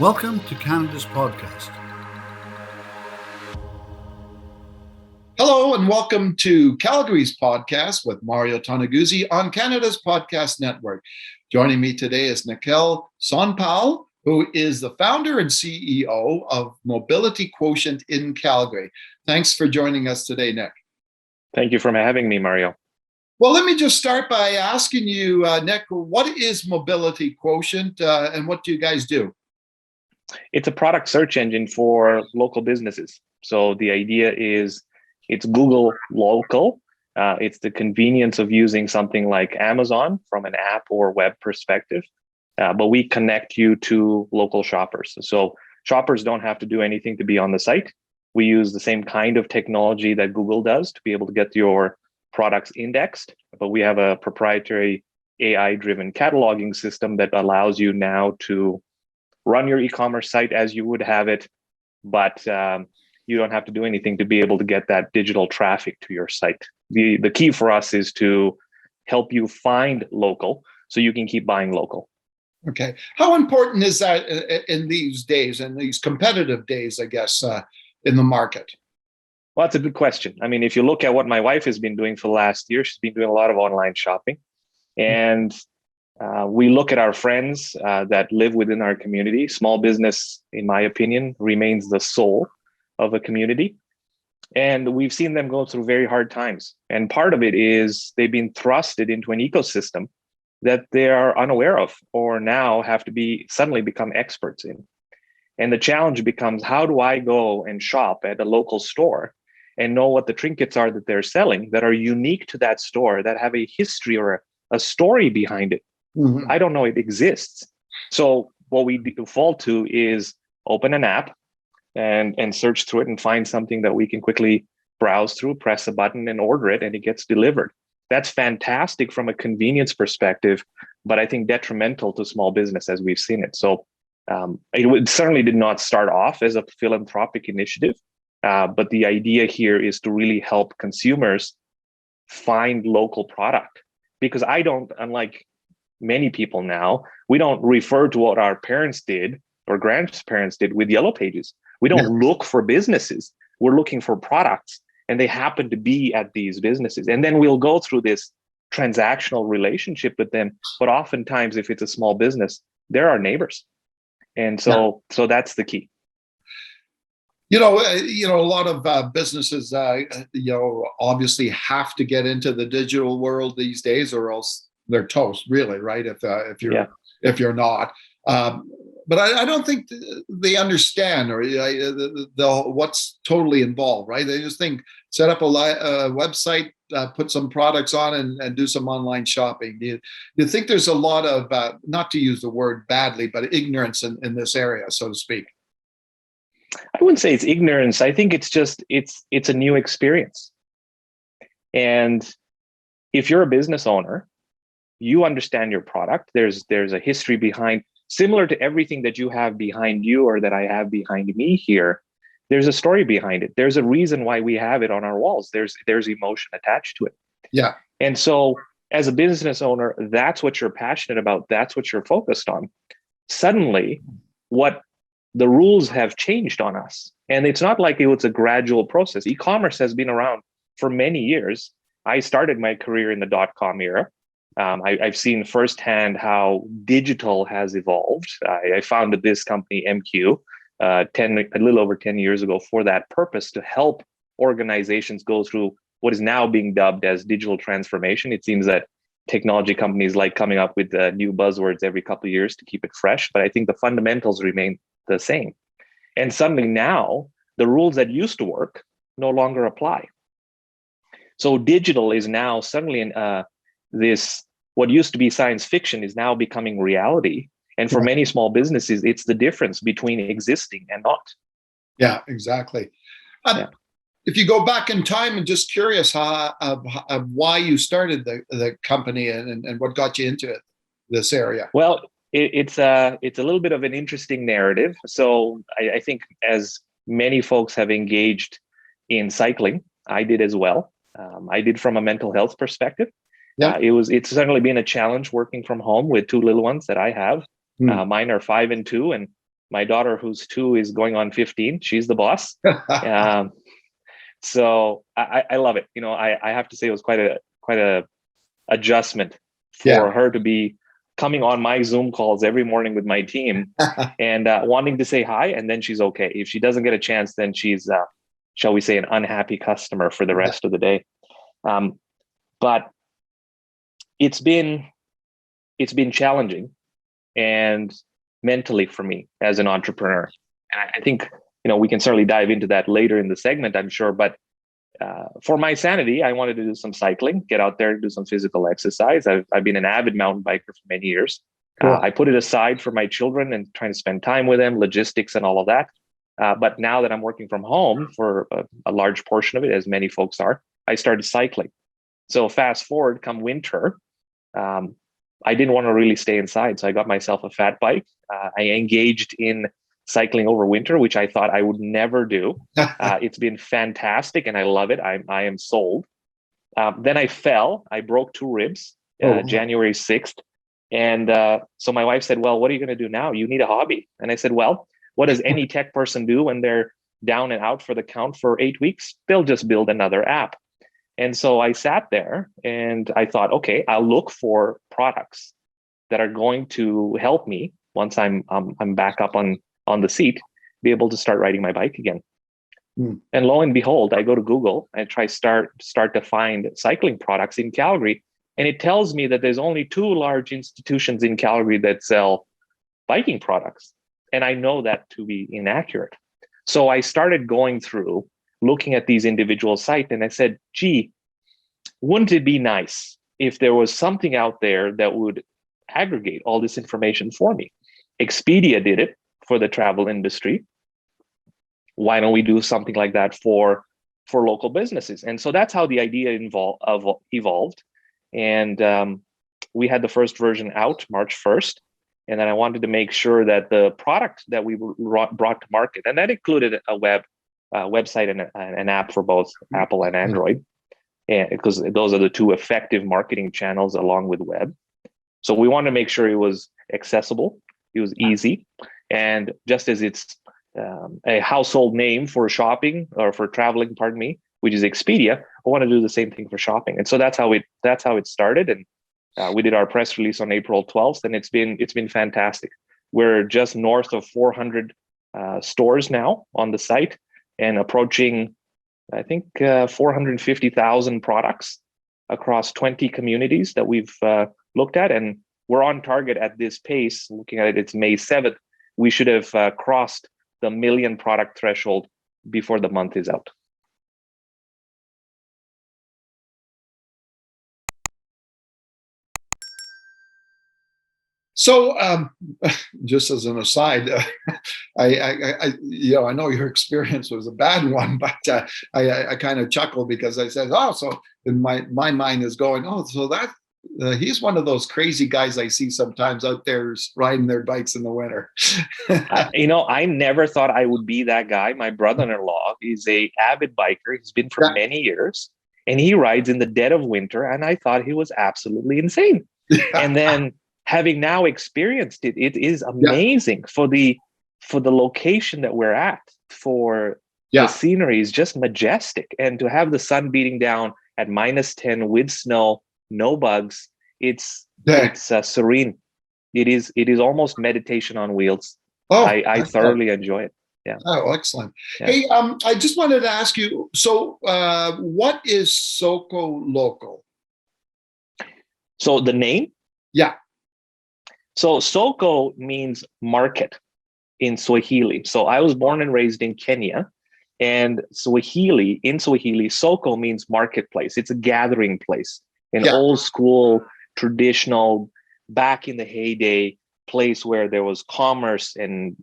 Welcome to Canada's podcast. Hello and welcome to Calgary's podcast with Mario Toneguzzi on Canada's Podcast Network. Joining me today is Nikhil Sonpal, who is the founder and CEO of Mobility Quotient in Calgary. Thanks for joining us today, Nick. Thank you for having me, Mario. Well, let me just start by asking you, Nick, what is Mobility Quotient and what do you guys do? It's a product search engine for local businesses. So the idea is it's Google local. It's the convenience of using something like Amazon from an app or web perspective, but we connect you to local shoppers. So shoppers don't have to do anything to be on the site. We use the same kind of technology that Google does to be able to get your products indexed, but we have a proprietary AI-driven cataloging system that allows you now to run your e-commerce site as you would have it, but you don't have to do anything to be able to get that digital traffic to your site. The key for us is to help you find local so you can keep buying local. Okay. How important is that in these days, in these competitive days, I guess, in the market? Well, that's a good question. I mean, if you look at what my wife has been doing for the last year, she's been doing a lot of online shopping. And we look at our friends that live within our community. Small business, in my opinion, remains the soul of a community. And we've seen them go through very hard times. And part of it is they've been thrusted into an ecosystem that they are unaware of or now have to be suddenly become experts in. And the challenge becomes, how do I go and shop at a local store and know what the trinkets are that they're selling that are unique to that store, that have a history or a story behind it? Mm-hmm. I don't know it exists. So what we default to is open an app and search through it and find something that we can quickly browse through, press a button and order it, and it gets delivered. That's fantastic from a convenience perspective, but I think detrimental to small business as we've seen it. So it certainly did not start off as a philanthropic initiative, but the idea here is to really help consumers find local product. Because I don't, unlike many people now, we don't refer to what our parents did or grandparents did with yellow pages. We don't look for businesses. We're looking for products, and they happen to be at these businesses. And then we'll go through this transactional relationship with them. But oftentimes, if it's a small business, they're our neighbors. And so that's the key. A lot of businesses, obviously have to get into the digital world these days, or else they're toast, really, right? If you're not, but I don't think they understand or what's totally involved, right? They just think set up a website, put some products on, and do some online shopping. Do you think there's a lot of, not to use the word badly, but ignorance in this area, so to speak? I wouldn't say it's ignorance. I think it's just it's a new experience. And if you're a business owner, you understand your product. There's a history behind, similar to everything that you have behind you or that I have behind me here. There's a story behind it. There's a reason why we have it on our walls. There's emotion attached to it. Yeah. And so as a business owner, that's what you're passionate about. That's what you're focused on. Suddenly, the rules have changed on us. And it's not like it was a gradual process. E-commerce has been around for many years. I started my career in the .com era. I've seen firsthand how digital has evolved. I founded this company, MQ, a little over 10 years ago for that purpose, to help organizations go through what is now being dubbed as digital transformation. It seems that technology companies like coming up with new buzzwords every couple of years to keep it fresh, but I think the fundamentals remain the same. And suddenly now, the rules that used to work no longer apply. So digital is now suddenly what used to be science fiction is now becoming reality. And for many small businesses, it's the difference between existing and not. Yeah, exactly. If you go back in time, and just curious why you started the company and what got you into this area. Well, it's a little bit of an interesting narrative. So I think as many folks have engaged in cycling, I did as well. I did from a mental health perspective. Yeah. It's certainly been a challenge working from home with two little ones that I have. Mine are 5 and 2, and My daughter, who's 2, is going on 15. She's the boss. So I love it. I have to say it was quite a adjustment for her to be coming on my Zoom calls every morning with my team and wanting to say hi, and then she's okay. If she doesn't get a chance, then she's, shall we say, an unhappy customer for the rest of the day. But it's been challenging and mentally for me as an entrepreneur. And I think, we can certainly dive into that later in the segment, I'm sure. But for my sanity, I wanted to do some cycling, get out there, do some physical exercise. I've been an avid mountain biker for many years. Cool. I put it aside for my children and trying to spend time with them, logistics and all of that. But now that I'm working from home for a large portion of it, as many folks are, I started cycling. So fast forward, come winter, I didn't want to really stay inside. So I got myself a fat bike. I engaged in cycling over winter, which I thought I would never do. It's been fantastic and I love it. I am sold. Then I fell. I broke 2 ribs, January 6th. And so my wife said, well, what are you going to do now? You need a hobby. And I said, well, what does any tech person do when they're down and out for the count for 8 weeks? They'll just build another app. And so I sat there and I thought, okay, I'll look for products that are going to help me once I'm back up on the seat, be able to start riding my bike again. And lo and behold, I go to Google and start to find cycling products in Calgary. And it tells me that there's only 2 large institutions in Calgary that sell biking products. And I know that to be inaccurate. So I started going through, looking at these individual sites, and I said, gee, wouldn't it be nice if there was something out there that would aggregate all this information for me? Expedia did it for the travel industry. Why don't we do something like that for local businesses? And so that's how the idea evolved. And we had the first version out March 1st. And then I wanted to make sure that the product that we brought to market, and that included a website and an app for both Apple and Android, and because those are the 2 effective marketing channels along with web. So we wanted to make sure it was accessible, it was easy, and just as it's a household name for shopping or for traveling, pardon me, which is Expedia, I want to do the same thing for shopping. And so that's how it started. And we did our press release on April 12th, and it's been fantastic. We're just north of 400 stores now on the site and approaching, I think, 450,000 products across 20 communities that we've looked at. And we're on target at this pace. Looking at it, it's May 7th. We should have crossed the 1 million product threshold before the month is out. So, just as an aside, I know your experience was a bad one, but I kind of chuckled because I said, "Oh, so in my mind is going, oh, so that he's one of those crazy guys I see sometimes out there riding their bikes in the winter." I never thought I would be that guy. My brother-in-law is a avid biker. He's been for many years, and he rides in the dead of winter. And I thought he was absolutely insane. And then, having now experienced it, it is amazing for the location that we're at. For the scenery is just majestic, and to have the sun beating down at -10 with snow, no bugs, it's serene. It is almost meditation on wheels. I thoroughly enjoy it. Yeah. Oh, excellent. Yeah. Hey, I just wanted to ask you. So, what is Soko Local? So the name? Yeah. So Soko means market in Swahili. So I was born and raised in Kenya, and in Swahili, Soko means marketplace. It's a gathering place, an old school, traditional, back in the heyday place where there was commerce and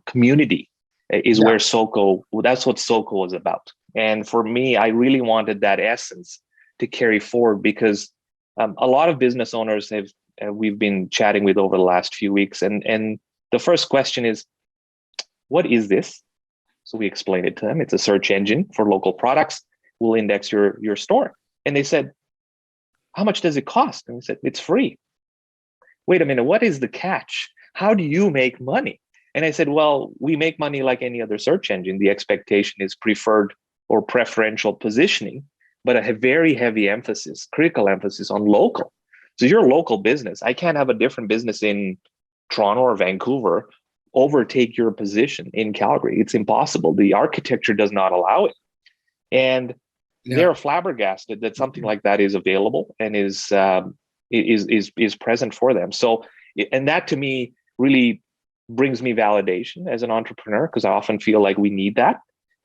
community is where Soko, that's what Soko was about. And for me, I really wanted that essence to carry forward because a lot of business owners we've been chatting with over the last few weeks. And the first question is, what is this? So we explained it to them. It's a search engine for local products. We'll index your store. And they said, how much does it cost? And we said, it's free. Wait a minute, what is the catch? How do you make money? And I said, well, we make money like any other search engine. The expectation is preferred or preferential positioning, but a very heavy emphasis, critical emphasis on local. So you're a local business. I can't have a different business in Toronto or Vancouver overtake your position in Calgary. It's impossible. The architecture does not allow it. And they're flabbergasted that something like that is available and is present for them. So, and that to me really brings me validation as an entrepreneur, because I often feel like we need that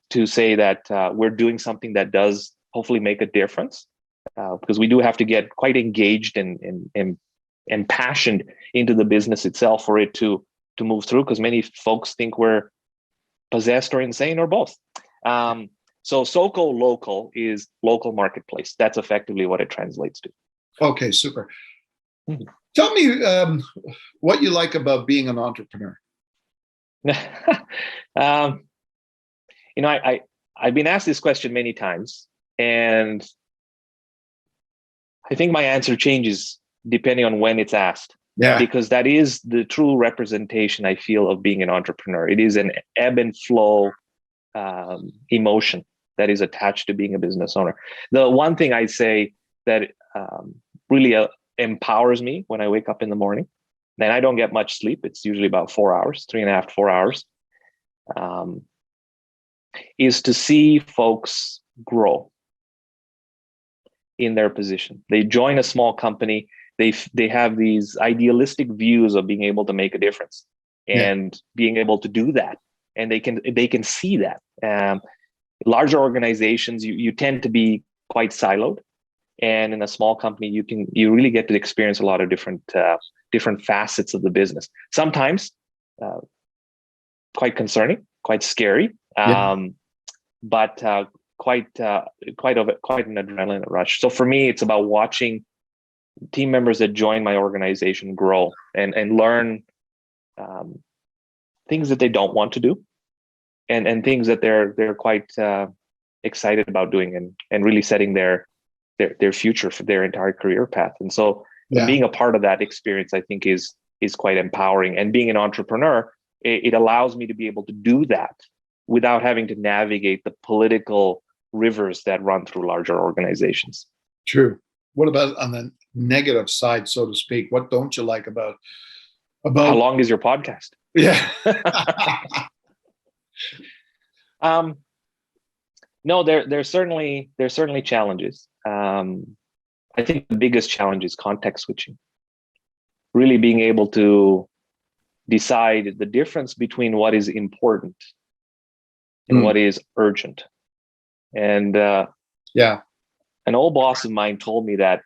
to say that we're doing something that does hopefully make a difference, because we do have to get quite engaged and passionate into the business itself for it to move through, because many folks think we're possessed or insane or both. So SOCO local is local marketplace. That's effectively what it translates to. Okay, super. Mm-hmm. Tell me what you like about being an entrepreneur. I've been asked this question many times, and I think my answer changes depending on when it's asked. Yeah. Because that is the true representation, I feel, of being an entrepreneur. It is an ebb and flow emotion that is attached to being a business owner. The one thing I say that really empowers me when I wake up in the morning, and I don't get much sleep. It's usually about 4 hours, 3.5 to 4 hours, is to see folks grow in their position. They join a small company. They have these idealistic views of being able to make a difference and being able to do that, and they can see that. Larger organizations, you tend to be quite siloed, and in a small company, you really get to experience a lot of different facets of the business. Sometimes quite concerning, quite scary, but quite an adrenaline rush. So for me, it's about watching team members that join my organization grow and learn things that they don't want to do, and things that they're quite excited about doing, and really setting their future for their entire career path. And so being a part of that experience, I think, is quite empowering. And being an entrepreneur, it allows me to be able to do that without having to navigate the political rivers that run through larger organizations. True. What about on the negative side, so to speak? What don't you like about how long is your podcast? Yeah. No, there's certainly challenges. I think the biggest challenge is context switching. Really being able to decide the difference between what is important and what is urgent. And an old boss of mine told me that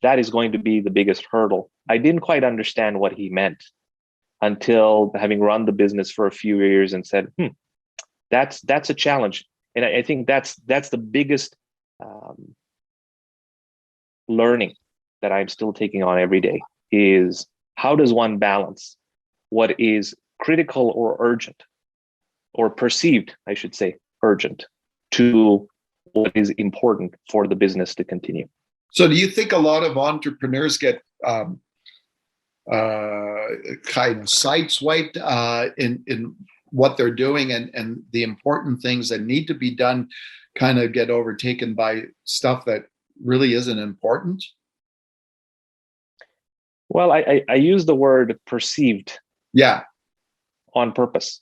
that is going to be the biggest hurdle. I didn't quite understand what he meant until having run the business for a few years and said, that's a challenge. And I think that's the biggest learning that I'm still taking on every day, is how does one balance what is critical or urgent, or perceived, I should say, urgent, to what is important for the business to continue. So do you think a lot of entrepreneurs get kind of sideswiped in what they're doing, and the important things that need to be done kind of get overtaken by stuff that really isn't important? Well, I use the word perceived on purpose,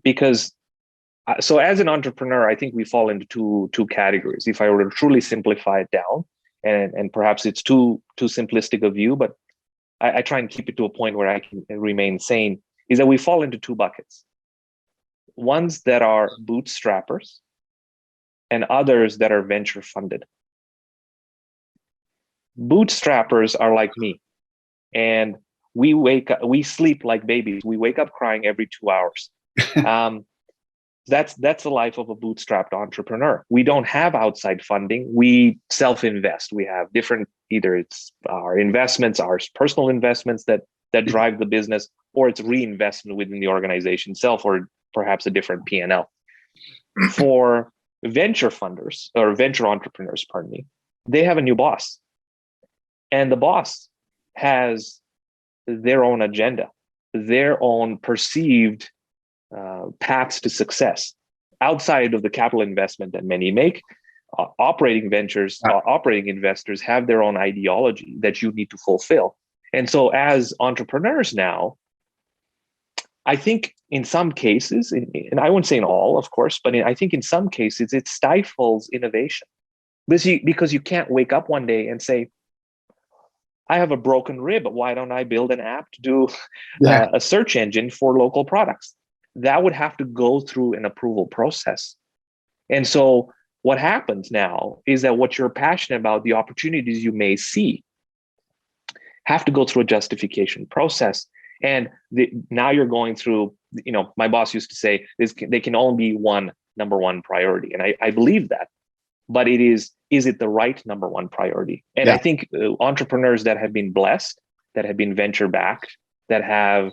because so as an entrepreneur, I think we fall into two categories. If I were to truly simplify it down, and perhaps it's too simplistic a view, but I try and keep it to a point where I can remain sane, is that we fall into two buckets. Ones that are bootstrappers and others that are venture funded. Bootstrappers are like me, and we sleep like babies. We wake up crying every 2 hours. That's the life of a bootstrapped entrepreneur. We don't have outside funding. We self-invest. We have different, either it's our investments, our personal investments that drive the business, or it's reinvestment within the organization itself, or perhaps a different P&L. For venture funders, or venture entrepreneurs, pardon me, they have a new boss. And the boss has their own agenda. their own perceived paths to success outside of the capital investment that many make. Operating investors have their own ideology that you need to fulfill. And so as entrepreneurs now, I think in some cases, and I wouldn't say in all, of course, but I think in some cases it stifles innovation because you can't wake up one day and say, I have a broken rib, but why don't I build an app to do a search engine for local products? That would have to go through an approval process. And so what happens now is that what you're passionate about, the opportunities you may see, have to go through a justification process. And now you're going through, my boss used to say, they can only be one number one priority. And I believe that. But is it the right number one priority? And I think entrepreneurs that have been blessed, that have been venture backed, that have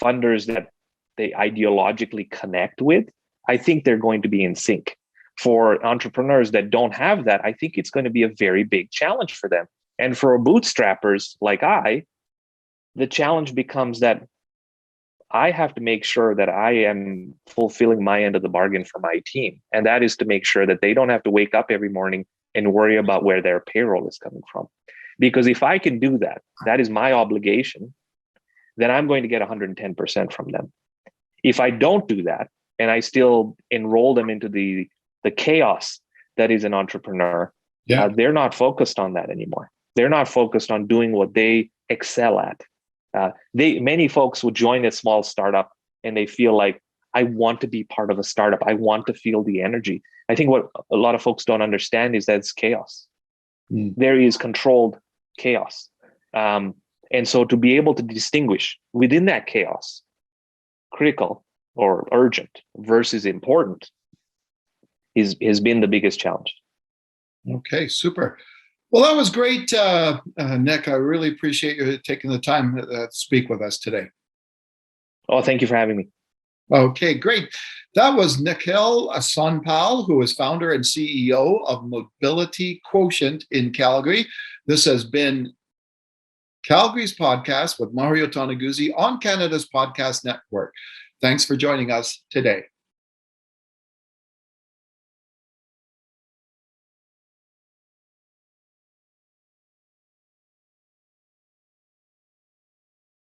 funders that they ideologically connect with, I think they're going to be in sync. For entrepreneurs that don't have that, I think it's going to be a very big challenge for them. And for bootstrappers like the challenge becomes that I have to make sure that I am fulfilling my end of the bargain for my team. And that is to make sure that they don't have to wake up every morning and worry about where their payroll is coming from. Because if I can do that, that is my obligation, then I'm going to get 110% from them. If I don't do that, and I still enroll them into the chaos that is an entrepreneur, they're not focused on that anymore. They're not focused on doing what they excel at. Many folks would join a small startup and they feel like, I want to be part of a startup. I want to feel the energy. I think what a lot of folks don't understand is that it's chaos. There is controlled chaos. And so to be able to distinguish within that chaos, critical or urgent versus important has been the biggest challenge. Okay, super. Well, that was great, Nick. I really appreciate you taking the time to speak with us today. Oh, thank you for having me. Okay, great. That was Nikhil Sonpal, who is founder and CEO of Mobility Quotient in Calgary. This has been Calgary's podcast with Mario Toneguzzi on Canada's Podcast Network. Thanks for joining us today.